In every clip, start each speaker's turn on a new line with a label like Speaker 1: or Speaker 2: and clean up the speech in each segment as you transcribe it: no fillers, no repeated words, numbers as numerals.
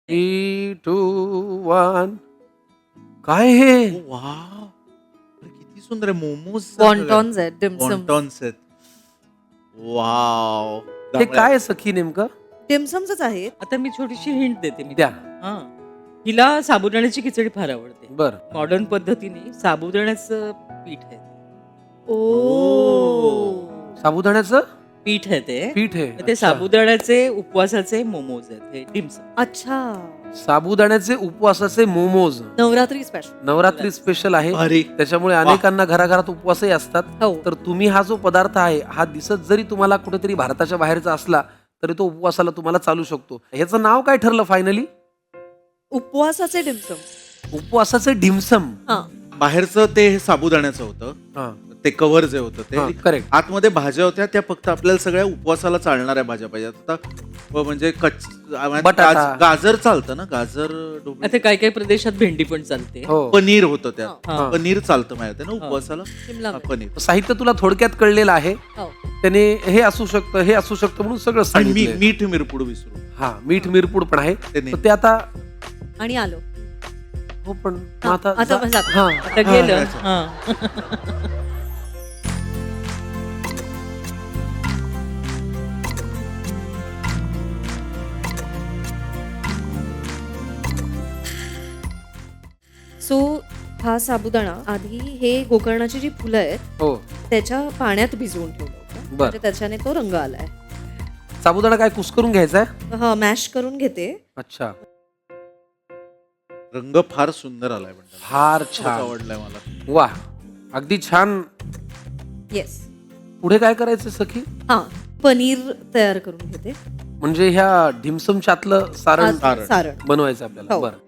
Speaker 1: 3, 2, 1. काय हे?
Speaker 2: वाव! अरे किती सुंदर आहे. मोमोज
Speaker 3: वॉन्टॉन्स आहेत, डिमसम.
Speaker 2: वॉन्टॉन्स आहेत. वॉव!
Speaker 1: हे काय आहे सखी नेमकं?
Speaker 3: डिमसमच आहेत.
Speaker 4: आता मी छोटीशी हिंट देते मी
Speaker 1: द्या.
Speaker 4: तुम्हाला. हां. हिला साबुदाण्याची खिचडी फार आवडते.
Speaker 1: बर.
Speaker 4: मॉडर्न पद्धतीने साबुदाण्याचं पीठ आहे.
Speaker 3: ओ.
Speaker 1: साबुदाण्याचं
Speaker 4: पीठ आहे ते.
Speaker 1: पीठ आहे.
Speaker 4: ते
Speaker 1: अच्छा.
Speaker 4: साबुदाण्याचे उपवासाचे मोमोज आहेत हे डिम्सम.
Speaker 3: अच्छा.
Speaker 1: साबुदाण्याचे उपवासाचे मोमोज
Speaker 3: नवरात्री स्पेशल.
Speaker 1: नवरात्री स्पेशल आहे.
Speaker 2: भारी.
Speaker 1: त्याच्यामुळे अनेकांना घराघरात उपवासही असतात.
Speaker 3: हो.
Speaker 1: तर तुम्ही हा जो पदार्थ आहे हा दिसत जरी तुम्हाला कुठेतरी भारताच्या बाहेरचा असला तरी तो उपवासाला तुम्हाला चालू शकतो. ह्याचं नाव काय ठरलं फायनली?
Speaker 3: उपवासाचे डिमसम.
Speaker 1: उपवासाचे डिमसम.
Speaker 3: हा.
Speaker 2: बाहेरचं ते साबुदाण्याचं होतं. ते कव्हर जे होतं ते
Speaker 1: करेक्ट.
Speaker 2: आतमध्ये भाज्या होत्या त्या फक्त आपल्याला सगळ्या उपवासाला चालणाऱ्या भाज्या पाहिजेत. आता म्हणजे
Speaker 1: बटाटा.
Speaker 2: गाजर चालतं ना, गाजर ढोबळी.
Speaker 4: आता काही काही प्रदेशात भेंडी पण चालते.
Speaker 1: हो.
Speaker 2: पनीर होतं त्यात.
Speaker 4: हा.
Speaker 2: पनीर चालतं माहिती आहे ना उपवासाला.
Speaker 3: शिमला
Speaker 2: हा,
Speaker 3: मिरची.
Speaker 2: पनीर.
Speaker 1: साहित्य तुला थोडक्यात कळलेलं आहे.
Speaker 3: हो.
Speaker 1: त्याने हे असू शकतं हे असू शकतं म्हणून सगळं
Speaker 2: आणि
Speaker 1: सांगितलंय.
Speaker 2: मीठ मिरपूड विसरू.
Speaker 1: हा मीठ मिरपूड पण आहे.
Speaker 2: ते नाही.
Speaker 1: तर ते आता
Speaker 3: आणि आलो.
Speaker 1: हो पण
Speaker 3: हा,
Speaker 1: आता
Speaker 3: आता पण जातो.
Speaker 1: हा
Speaker 4: आता गेलं.
Speaker 2: अच्छा.
Speaker 4: हां.
Speaker 3: सो हा साबुदाणा आधी हे गोकर्णाची जी फुलं आहेत
Speaker 1: हो.
Speaker 3: त्याच्या पाण्यात भिजवून ठेवलं होतं.
Speaker 1: बर.
Speaker 3: म्हणजे त्याच्याने तो रंग आलाय.
Speaker 1: साबुदाणा काय कुस्करून घ्यायचा आहे?
Speaker 3: हा मॅश करून घेते.
Speaker 1: अच्छा.
Speaker 2: रंग फार सुंदर आलाय पण
Speaker 1: फार
Speaker 2: खूपच
Speaker 1: छान.
Speaker 2: आवडलाय मला.
Speaker 1: वा अगदी छान.
Speaker 3: येस.
Speaker 1: पुढे काय करायचं सखी?
Speaker 3: हा पनीर तयार करून घेते.
Speaker 1: म्हणजे ह्या ढिमसमच्या आतलं सारण
Speaker 3: सारण.
Speaker 1: बनवायचं आपल्याला.
Speaker 3: हो.
Speaker 1: बरं.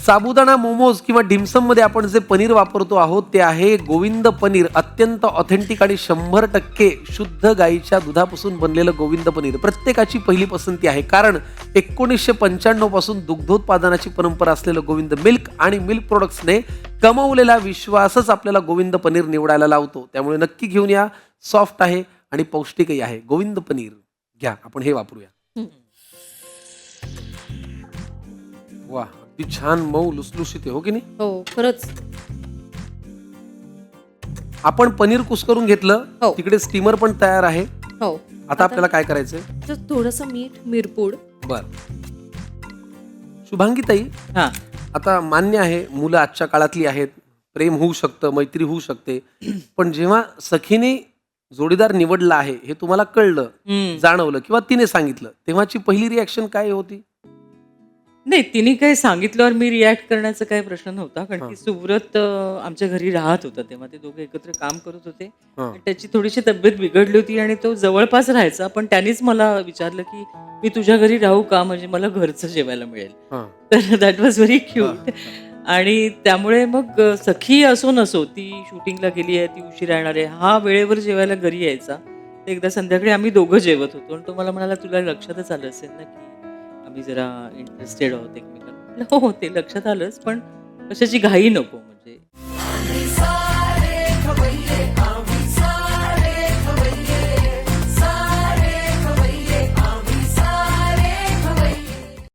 Speaker 1: साबुदाणा मोमोज किंवा डिमसम मध्ये आपण जे पनीर वापरतो आहोत ते आहे गोविंद पनीर. अत्यंत ऑथेंटिक आणि 100% शुद्ध गाईच्या दुधापासून बनलेलं गोविंद पनीर प्रत्येकाची पहिली पसंती आहे. कारण 1995 पासून दुग्धोत्पादनाची परंपरा असलेलं गोविंद मिल्क आणि मिल्क प्रोडक्ट्सने कमवलेला विश्वासच आपल्याला गोविंद पनीर निवडायला लावतो. त्यामुळे नक्की घेऊन या. सॉफ्ट आहे आणि पौष्टिकही आहे. गोविंद पनीर घ्या, आपण हे वापरूया. वा अगदी छान मऊ लुसलुशीत आहे हो की नाही?
Speaker 3: हो खरंच.
Speaker 1: आपण पनीर कुस्करून घेतलं.
Speaker 3: हो.
Speaker 1: तिकडे स्टीमर पण तयार आहे.
Speaker 3: हो.
Speaker 1: आता आपल्याला काय करायचंय?
Speaker 3: तर थोडंसं मीठ मिरपूड.
Speaker 1: बर. शुभांगी ताई,
Speaker 4: हां.
Speaker 1: आता मान्य आहे मुलं आजच्या काळातली आहेत, प्रेम होऊ शकतं, मैत्री होऊ शकते, पण जेव्हा सखीने जोडीदार निवडला आहे हे तुम्हाला कळलं,
Speaker 4: हम्म.
Speaker 1: जाणवलं किंवा तिने सांगितलं, तेव्हाची पहिली रिॲक्शन काय होती?
Speaker 4: नाही, तिने काही सांगितल्यावर मी रिॲक्ट करण्याचा काही प्रश्न नव्हता. कारण
Speaker 1: हां.
Speaker 4: की सुव्रत आमच्या घरी राहत होता तेव्हा. ते दोघे एकत्र काम करत होते.
Speaker 1: हां.
Speaker 4: आणि त्याची थोडीशी तब्येत बिघडली होती आणि तो जवळपास राहायचा. पण त्यानेच मला विचारलं की मी तुझ्या घरी राहू का, म्हणजे मला घरचं जेवायला मिळेल.
Speaker 1: हां.
Speaker 4: तर दॅट वॉज व्हेरी क्यूट. आणि त्यामुळे मग सखी असो नसो, ती शूटिंगला गेली आहे, ती उशिरा येणार आहे, हा वेळेवर जेवायला घरी यायचा. तर एकदा संध्याकाळी आम्ही दोघं जेवत होतो आणि तो मला म्हणाला, तुला लक्षातच आलं असेल ना की आम्ही जरा इंटरेस्टेड आहोत एकमेकांना. म्हटलं, हो ते लक्षात आलंच, पण कशाची घाई नको म्हणजे.